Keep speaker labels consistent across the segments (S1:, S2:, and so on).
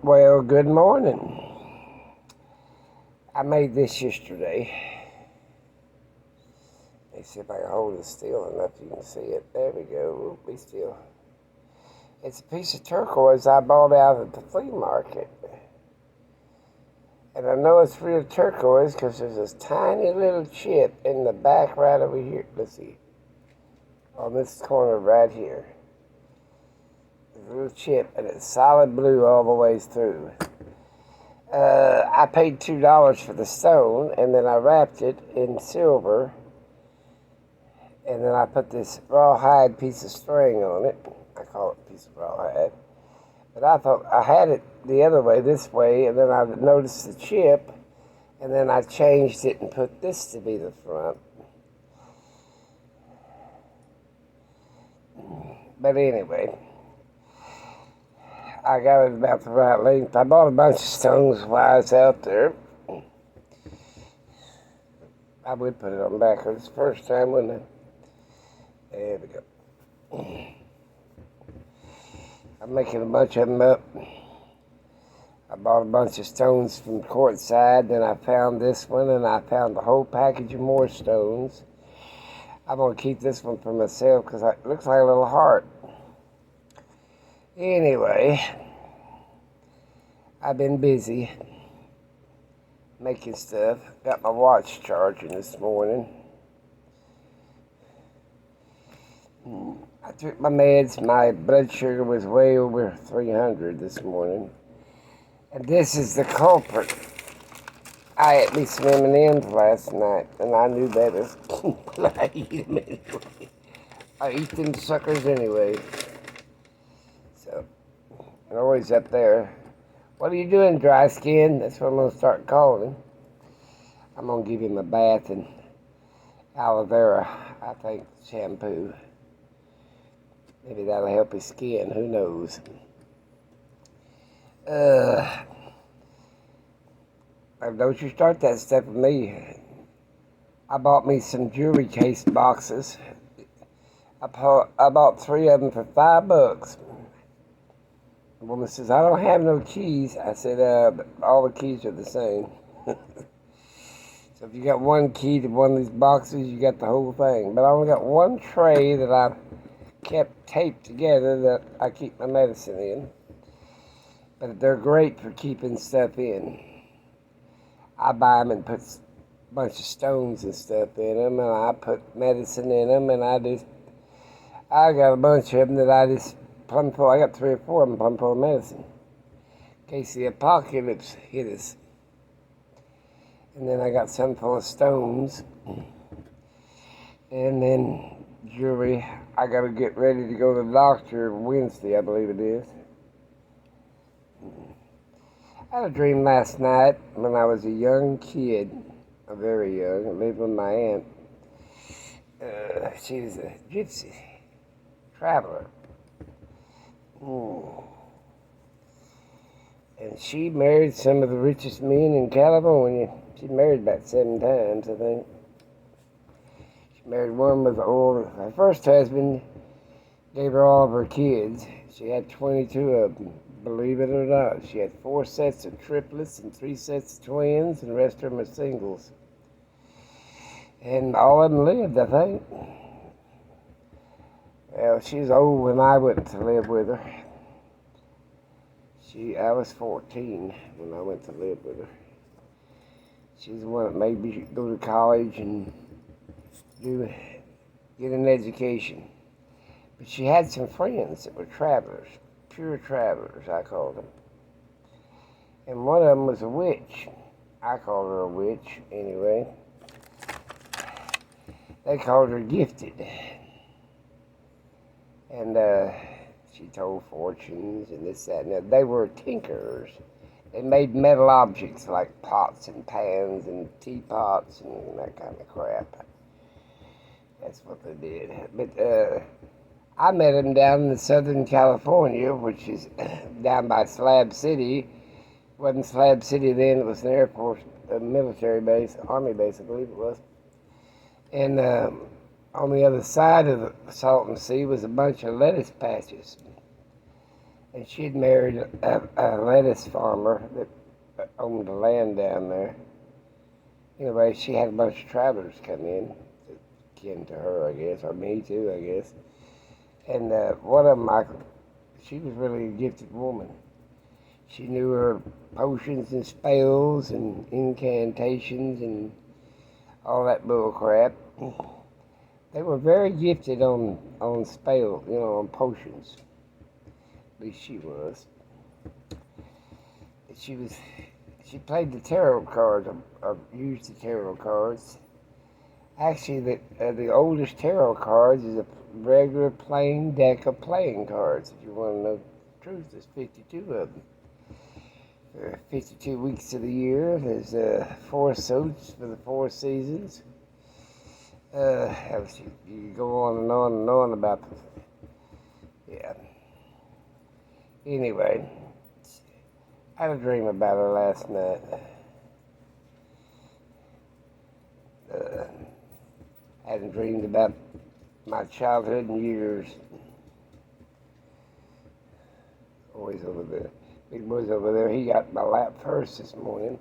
S1: Well, good morning. I made this yesterday. Let me see if I can hold it still enough you can see it. There we go. Be still. It's a piece of turquoise I bought out at the flea market. And I know it's real turquoise because there's this tiny little chip in the back right over here. Let's see. On this corner right here. There's a little chip and it's solid blue all the way through. I paid $2 for the stone, and then I wrapped it in silver, and then I put this rawhide piece of string on it. I call it a piece of rawhide. But I thought I had it the other way, this way, and then I noticed the chip, and then I changed it and put this to be the front. But anyway, I got it about the right length. I bought a bunch of stones while I was out there. I would put it on backwards the first time, wouldn't I? There we go. I'm making a bunch of them up. I bought a bunch of stones from Courtside, then I found this one, and I found a whole package of more stones. I'm going to keep this one for myself because it looks like a little heart. Anyway, I've been busy making stuff. Got my watch charging this morning. I took my meds. My blood sugar was way over 300 this morning. And this is the culprit. I ate me some M&M's last night, and I knew better. But I eat them anyway. I eat them suckers anyway. So, I'm always up there. What are you doing, dry skin? That's what I'm going to start calling him. I'm going to give him a bath in aloe vera, I think, shampoo. Maybe that'll help his skin. Who knows? Don't you start that stuff with me. I bought me some jewelry case boxes. I bought 3 of them for $5. The woman says, I don't have no keys. I said, all the keys are the same. So if you got one key to one of these boxes, you got the whole thing. But I only got one tray that I kept taped together that I keep my medicine in. But they're great for keeping stuff in. I buy them and put a bunch of stones and stuff in them, and I put medicine in them, and I got a bunch of them that I just plumb full. I got 3 or 4 of them plumb full of medicine in case the apocalypse hit us. And then I got some full of stones, and then jewelry. I got to get ready to go to the doctor Wednesday, I believe it is. I had a dream last night when I was a young kid, very young. I lived with my aunt. She was a gypsy traveler. And she married some of the richest men in California. She married about 7 times, I think. She married one with her first husband gave her all of her kids. She had 22 of them. Believe it or not, she had 4 sets of triplets and 3 sets of twins, and the rest of them are singles. And all of them lived, I think. Well, she was old when I went to live with her. I was 14 when I went to live with her. She's the one that made me go to college and get an education. But she had some friends that were travelers. Pure travelers, I called them. And one of them was a witch. I called her a witch, anyway. They called her gifted. And she told fortunes and this, that, and that. They were tinkerers. They made metal objects like pots and pans and teapots and that kind of crap. That's what they did. But I met them down in Southern California, which is down by Slab City. It wasn't Slab City then, it was an Air Force military base, Army base, I believe it was. And on the other side of the Salton Sea was a bunch of lettuce patches. and she'd married a lettuce farmer that owned the land down there. Anyway, she had a bunch of travelers come in, kin to her, I guess, or me too, I guess. And one of them, she was really a gifted woman. She knew her potions and spells and incantations and all that bull crap. They were very gifted on spell, on potions. At least she was. She played the tarot cards, or used the tarot cards. Actually, the oldest tarot cards is a regular plain deck of playing cards. If you want to know the truth, there's 52 of them. There are 52 weeks of the year. There's 4 suits for the 4 seasons. You go on and on and on about them. Yeah. Anyway, I had a dream about her last night. I hadn't dreamed about my childhood in years. Always over there. Big boy's over there. He got my lap first this morning.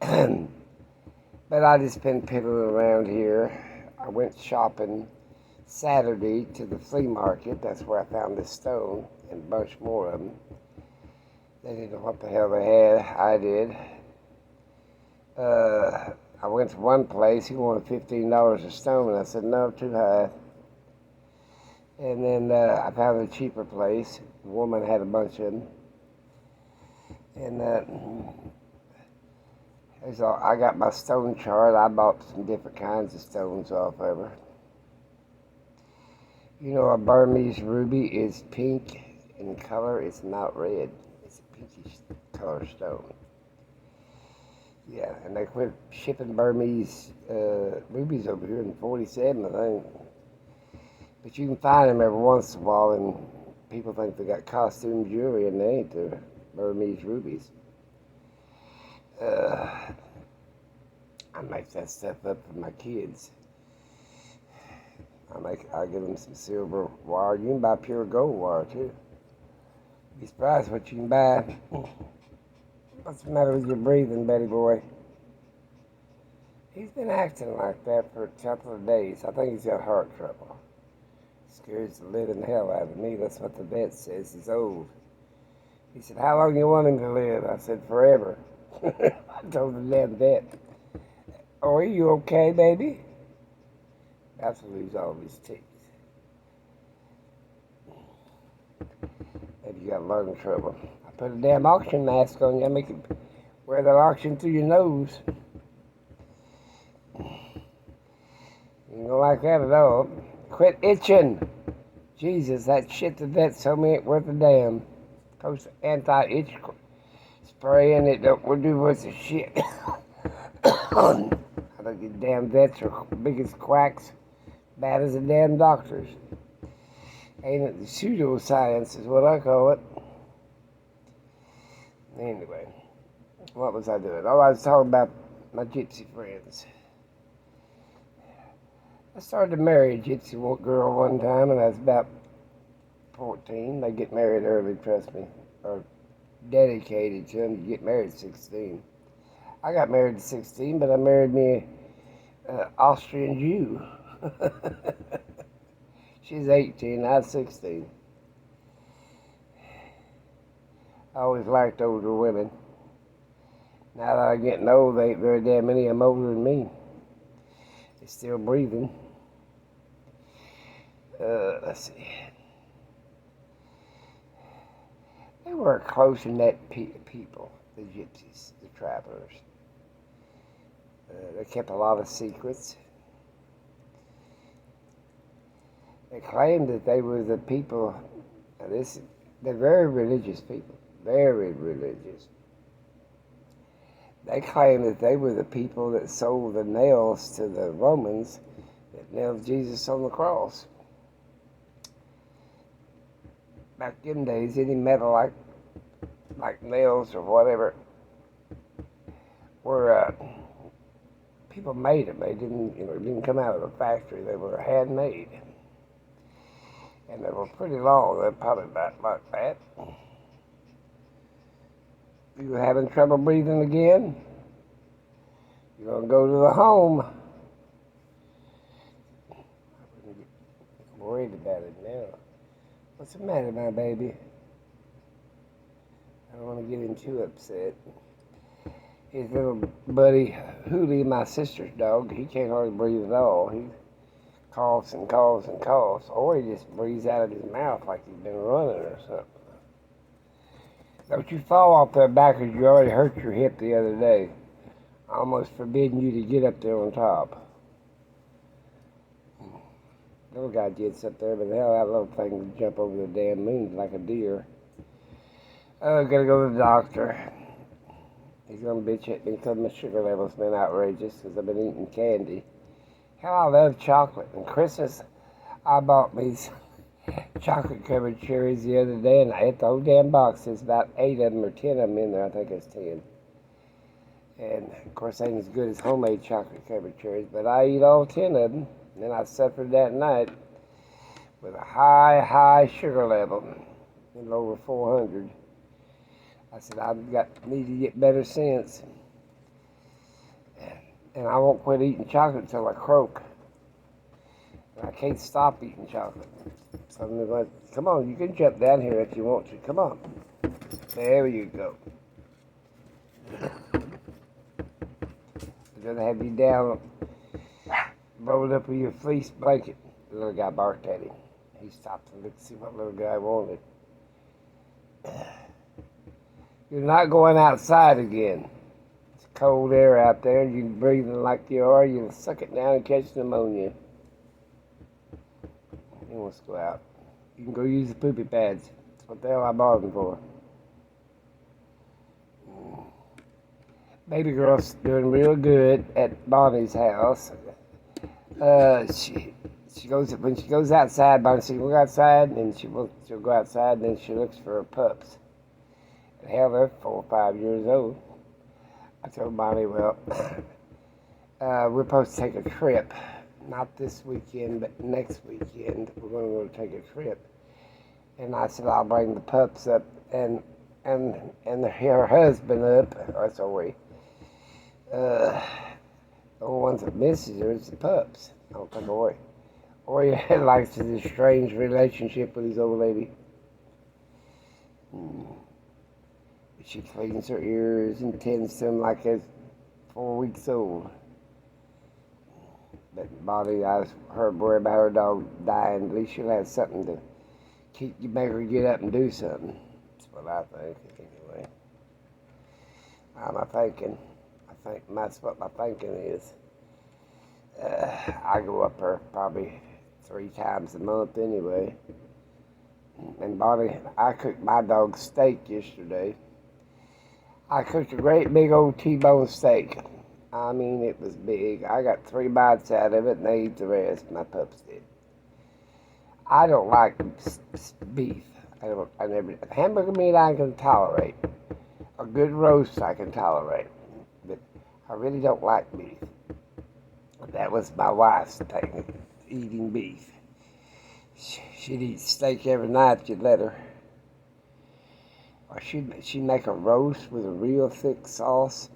S1: But I just been piddling around here. I went shopping Saturday to the flea market. That's where I found this stone and a bunch more of them. They didn't know what the hell they had. I did. I went to one place. He wanted $15 a stone. And I said, no, too high. And then I found a cheaper place. The woman had a bunch of them. And I got my stone chart. I bought some different kinds of stones off of her. You know, a Burmese ruby is pink in color. It's not red. It's a pinkish color stone. Yeah, and they quit shipping Burmese rubies over here in 47, I think. But you can find them every once in a while, and people think they got costume jewelry, and they ain't. They're Burmese rubies. I make that stuff up for my kids. I give them some silver wire. You can buy pure gold wire too. Be surprised what you can buy. What's the matter with your breathing, Betty boy? He's been acting like that for a couple of days. I think he's got heart trouble. Scares the living hell out of me. That's what the vet says. He's old. He said, how long do you want him to live? I said, forever. I told the damn vet. Oh, are you okay, baby? About to lose all his teeth. Maybe you got lung trouble. I put a damn oxygen mask on you. I make you wear that oxygen through your nose. You don't like that at all. Quit itching. Jesus, that shit the vet told me ain't worth a damn. Post anti-itch spray and it don't do worth a shit. I think the damn vets are biggest quacks, bad as the damn doctors. Ain't it? The pseudoscience is what I call it. Anyway, what was I doing? Oh, I was talking about my gypsy friends. I started to marry a gypsy girl one time, and I was about 14. They get married early, trust me, or dedicated to them. You get married at 16. I got married at 16, but I married me an Austrian Jew. She's 18, I was 16. I always liked older women. Now that I'm getting old, there ain't very damn many of them older than me. They're still breathing. Let's see. They were close-knit people, the gypsies, the travelers. They kept a lot of secrets. They claimed that they were the people, they're very religious people, very religious. They claimed that they were the people that sold the nails to the Romans that nailed Jesus on the cross. Back in them days, any metal like nails or whatever were people made them. They didn't, didn't come out of a factory. They were handmade. And they were pretty long. They're probably about like that. You having trouble breathing again? You're going to go to the home. I'm worried about it now. What's the matter, my baby? I don't want to get him too upset. His little buddy, Hootie, my sister's dog, he can't hardly breathe at all. He coughs and coughs and coughs, or he just breathes out of his mouth like he's been running or something. Don't you fall off there back because you already hurt your hip the other day. Almost forbidding you to get up there on top. Little guy gets up there, but hell, that little thing can jump over the damn moon like a deer. Oh, gotta go to the doctor. He's gonna bitch at me because my sugar level's been outrageous because I've been eating candy. Hell, I love chocolate. And Christmas, I bought me some chocolate covered cherries the other day, and I ate the whole damn box. There's about 8 of them or 10 of them in there. I think it's 10. And of course, ain't as good as homemade chocolate covered cherries, but I eat all 10 of them. And then I suffered that night with a high sugar level, a little over 400. I said, need to get better sense. And I won't quit eating chocolate until I croak. And I can't stop eating chocolate. So I'm like, come on, you can jump down here if you want to. Come on. There you go. I'm going to have you down, rolled up with your fleece blanket. The little guy barked at him. He stopped and looked to see what little guy wanted. You're not going outside again. It's cold air out there, and you're breathing like you are. You'll suck it down and catch pneumonia. He wants to go out. You can go use the poopy pads. That's what the hell I bought them for. Baby girl's doing real good at Bonnie's house. She goes when she goes outside. Bonnie says, "We'll go outside," and she'll go outside, and then she looks for her pups. And hell, they're 4 or 5 years old. I told Bonnie, well, we're supposed to take a trip. Not this weekend, but next weekend. We're going to go take a trip. And I said, I'll bring the pups up and her husband up. Or sorry. The only ones that misses her is the pups. I don't think Ori likes this strange relationship with his old lady. She cleans her ears and tends to them like they're 4 weeks old. But Bonnie, I heard worry about her dog dying. At least she'll have something to make her get up and do something. That's what I think, anyway. That's what my thinking is. I go up there probably 3 times a month anyway. And Bonnie, I cooked my dog steak yesterday. I cooked a great big old T-bone steak. I mean, it was big. I got 3 bites out of it, and they ate the rest. My pups did. I don't like beef. Hamburger meat I can tolerate. A good roast I can tolerate. But I really don't like beef. That was my wife's thing, eating beef. She'd eat steak every night if you'd let her. Or she'd make a roast with a real thick sauce,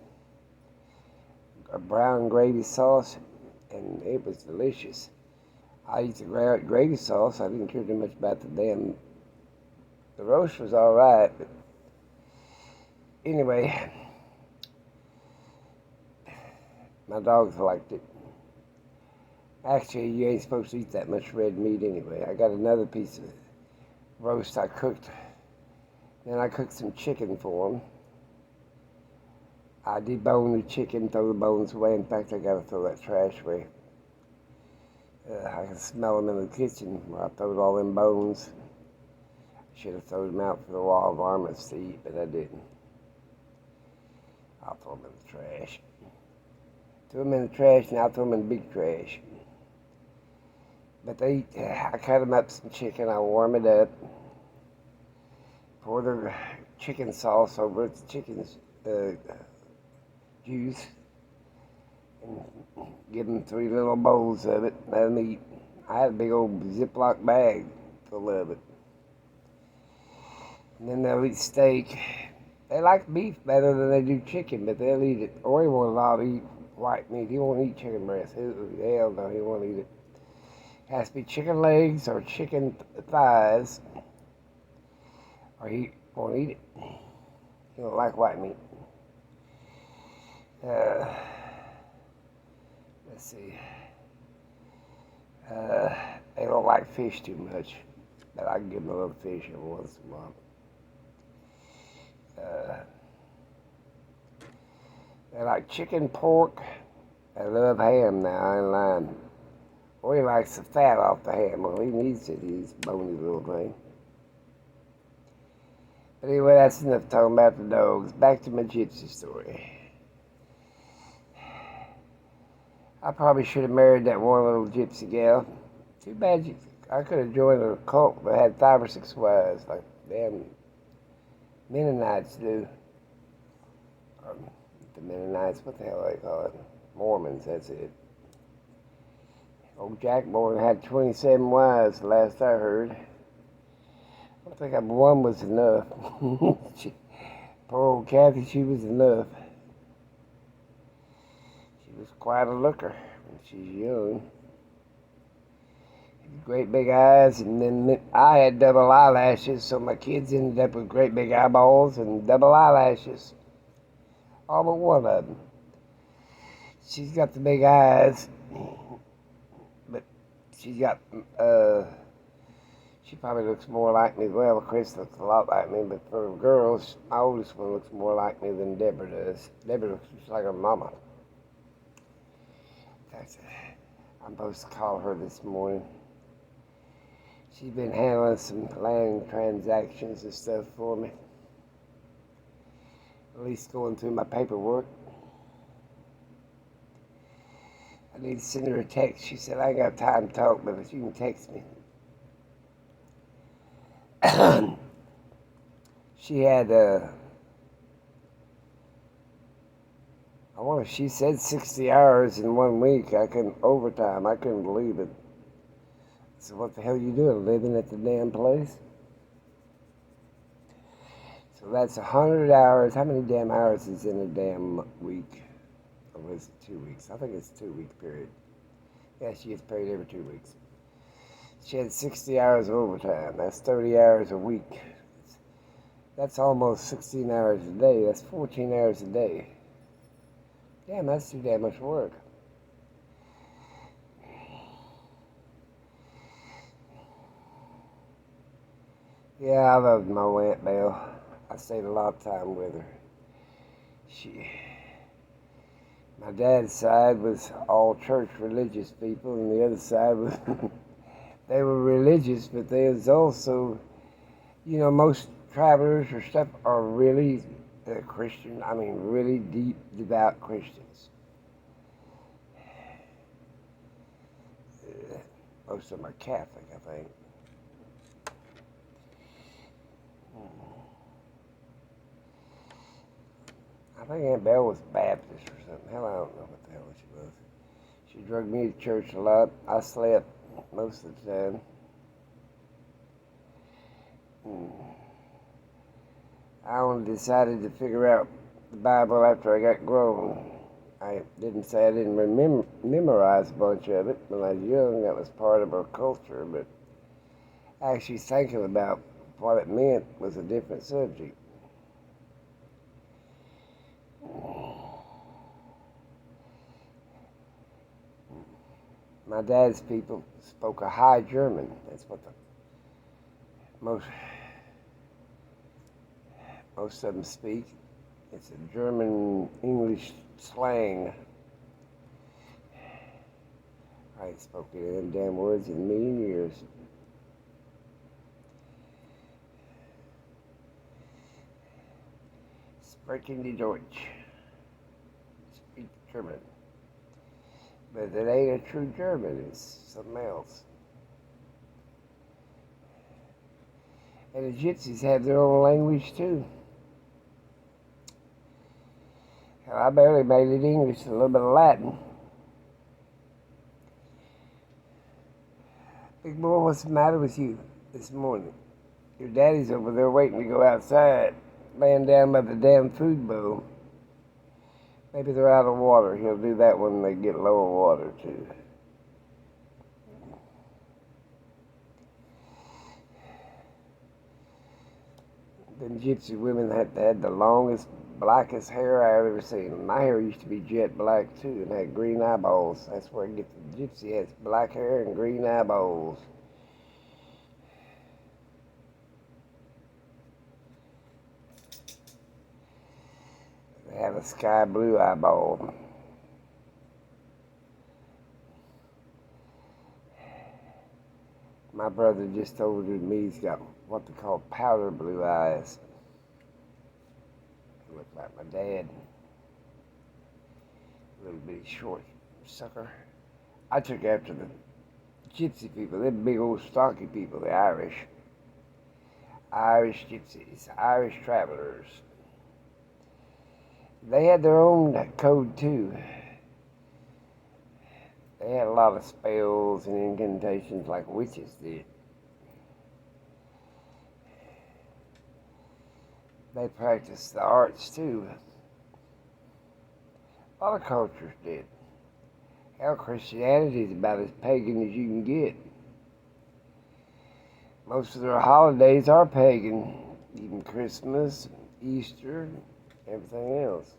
S1: a brown gravy sauce, and it was delicious. I eat the gravy sauce. I didn't care too much about the roast was all right, but anyway, my dogs liked it. Actually, you ain't supposed to eat that much red meat anyway. I got another piece of roast I cooked. Then I cooked some chicken for them. I debone the chicken, throw the bones away. In fact, I gotta throw that trash away. I can smell them in the kitchen where I throwed all them bones. I should have thrown them out for the wild varmints to eat, but I didn't. I'll throw them in the trash. Threw them in the trash, and I'll throw them in the big trash. But I cut them up some chicken, I warm it up, pour the chicken sauce over it, the chicken's juice, and give them 3 little bowls of it, let them eat. I had a big old Ziploc bag They'll love it. And then they'll eat steak. They like beef better than they do chicken, but they'll eat it. Or he won't allow to eat white meat. He won't eat chicken breast. Hell no, he won't eat it. It has to be chicken legs or chicken thighs, or he won't eat it. He don't like white meat. Let's see. They don't like fish too much, but I can give them a little fish every once in a while. They like chicken, pork. They love ham now, I ain't lying. Or he likes the fat off the ham. Well, he needs it. He's a bony little thing. But anyway, that's enough talking about the dogs. Back to my gypsy story. I probably should have married that one little gypsy gal. Too bad I could have joined a cult that had 5 or 6 wives, like damn Mennonites do. The Mennonites, what the hell they call it? Mormons, that's it. Old Jack Morgan had 27 wives, the last I heard. I don't think one was enough. Poor old Kathy, she was enough. She was quite a looker when she's young. Great big eyes, and then I had double eyelashes, so my kids ended up with great big eyeballs and double eyelashes. All but one of them. She's got the big eyes, but she's got, she probably looks more like me. Well, Chris looks a lot like me, but for girls, my oldest one looks more like me than Deborah does. Deborah looks just like her mama. I'm supposed to call her this morning. She's been handling some land transactions and stuff for me. At least going through my paperwork. I need to send her a text. She said, I ain't got time to talk, but if you can text me. She had, she said 60 hours in 1 week. Overtime. I couldn't believe it. So what the hell you doing, living at the damn place? So that's 100 hours. How many damn hours is in a damn week? Or was it 2 weeks? I think it's a 2-week period. Yeah, she gets paid every 2 weeks. She had 60 hours of overtime. That's 30 hours a week. That's almost 16 hours a day. That's 14 hours a day. Damn, that's too damn much work. Yeah, I loved my Aunt Belle. I stayed a lot of time with her. My dad's side was all church religious people, and the other side was, they were religious, but they was also, most travelers or stuff are really Christian. I mean, really deep, devout Christians. Most of them are Catholic, I think. I think Aunt Belle was Baptist or something. Hell, I don't know what the hell she was. She drug me to church a lot. I slept most of the time. I only decided to figure out the Bible after I got grown. I didn't say I didn't memorize a bunch of it when I was young. That was part of our culture, but actually thinking about what it meant was a different subject. My dad's people spoke a High German. That's what most of them speak. It's a German-English slang. I ain't spoken them damn words in a million years. Sprechen die Deutsch. Speak German. But it ain't a true German, it's something else. And the Gypsies have their own language too. Hell, I barely made it English, a little bit of Latin. Big boy, what's the matter with you? this morning. Your daddy's over there waiting to go outside, laying down by the damn food bowl. Maybe they're out of water. He'll do that when they get low of water, too. Them gypsy women had the longest, blackest hair I've ever seen. My hair used to be jet black, too, and had green eyeballs. That's where I get the gypsy has black hair and green eyeballs. They have a sky blue eyeball. My brother just told me he's got what they call powder blue eyes. He looks like my dad. A little bitty short sucker. I took after the gypsy people. They're big old stocky people, the Irish. Irish gypsies, Irish travelers. They had their own code too. They had a lot of spells and incantations like witches did. They practiced the arts too. A lot of cultures did. Hell, Christianity is about as pagan as you can get. Most of their holidays are pagan, even Christmas, Easter, everything else.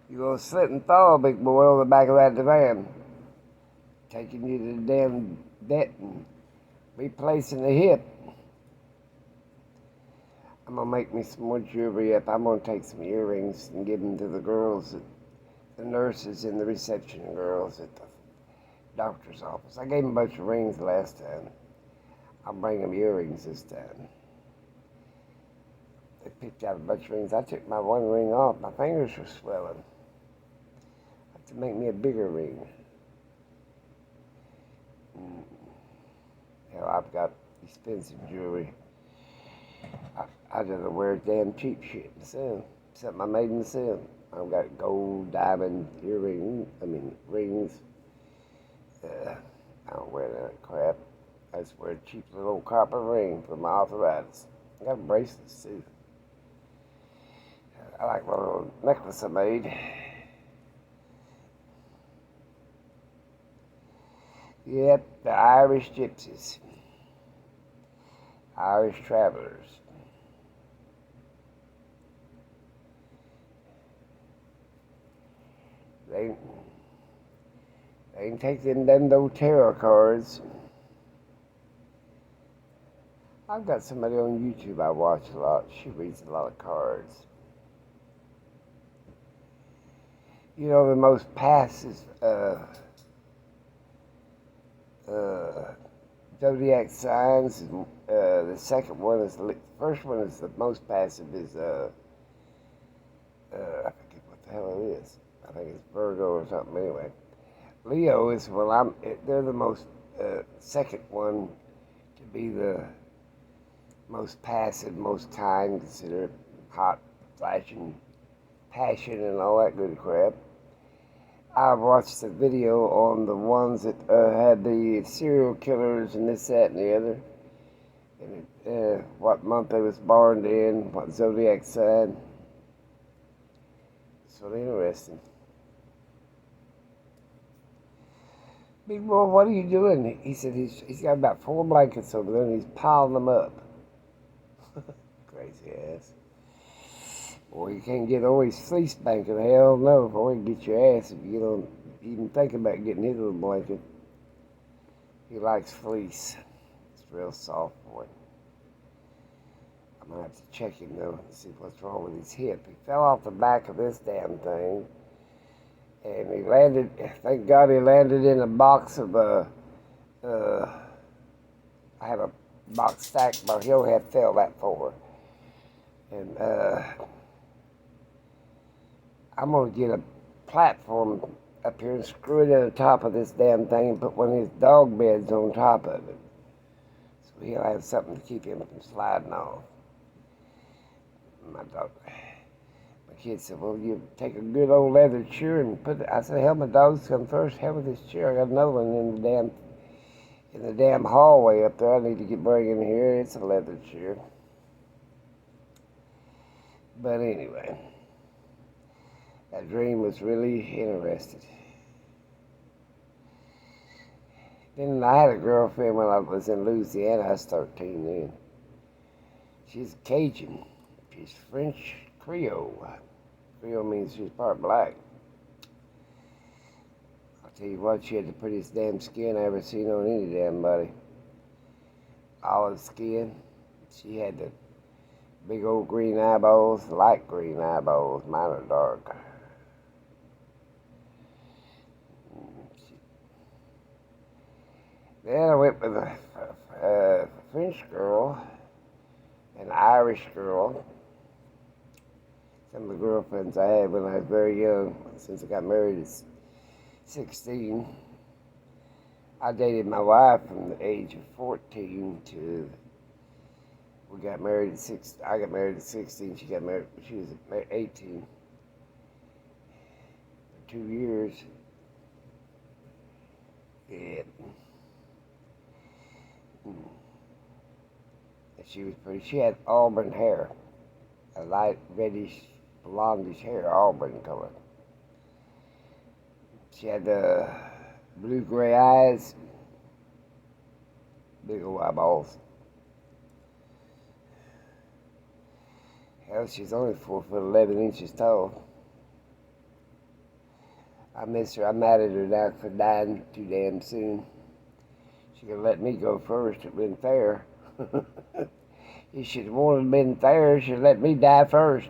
S1: You go slip and thaw, big boy, on the back of that divan, taking you to the damn vet and replacing the hip. I'm gonna make me some more jewelry up. I'm gonna take some earrings and give them to the girls, the nurses and the reception girls at the doctor's office. I gave them a bunch of rings last time. I'll bring them earrings this time. They picked out a bunch of rings. I took my one ring off. My fingers were swelling. I have to make me a bigger ring. Hell, I've got expensive jewelry. I just wear damn cheap shit in the sun. Something I made in the sun. I've got gold, diamond rings. I don't wear that crap. I just wear a cheap little copper ring for my arthritis. I got bracelets too. I like my little necklace I made. Yep, the Irish gypsies. Irish travelers. They can take them tarot cards. I've got somebody on YouTube I watch a lot. She reads a lot of cards. You know, the most passive zodiac signs. The second one is the first one is the most passive is I forget what the hell it is. I think it's Virgo or something. Anyway, Leo is they're the most second one to be the most passive, most kind, considered hot, flashing, passion, and all that good crap. I watched the video on the ones that had the serial killers and this, that, and the other. And what month they was born in, what zodiac sign. So interesting. Big boy, what are you doing? He said he's got about 4 blankets over there and he's piling them up. Crazy ass. Boy, you can't get always fleece blanket. Hell no, boy, you get your ass if you don't even think about getting his little blanket. He likes fleece. It's real soft, boy. I'm gonna have to check him though and see what's wrong with his hip. He fell off the back of this damn thing. And he landed, thank God he landed in a box of, I have a box stacked, but he'll have fell that far. And, I'm gonna get a platform up here and screw it in the top of this damn thing and put one of his dog beds on top of it. So he'll have something to keep him from sliding off. My kid said, well, you take a good old leather chair and put it. I said, hell, my dog's come first. Hell with this chair. I got another one in the damn in the damn hallway up there. I need to bring in here. It's a leather chair. But anyway, that dream was really interesting. Then I had a girlfriend when I was in Louisiana. I was 13 then. She's Cajun. She's French Creole. Creole means she's part black. I'll tell you what, she had the prettiest damn skin I ever seen on any damn body. Olive skin. She had the big old green eyeballs, light green eyeballs. Mine are dark. Then I went with a French girl, an Irish girl. Some of the girlfriends I had when I was very young, since I got married at 16. I dated my wife from the age of 14 to we got married at 6. I got married at 16. She got married. She was 18. For 2 years. Yeah. She was pretty. She had auburn hair, a light reddish, blondish hair, auburn color. She had blue-gray eyes, big old eyeballs. Hell, she's only 4'11" tall. I miss her. I married her now for dying too damn soon. She could have let me go first. It'd been fair. You should have wanted been fair. She let me die first.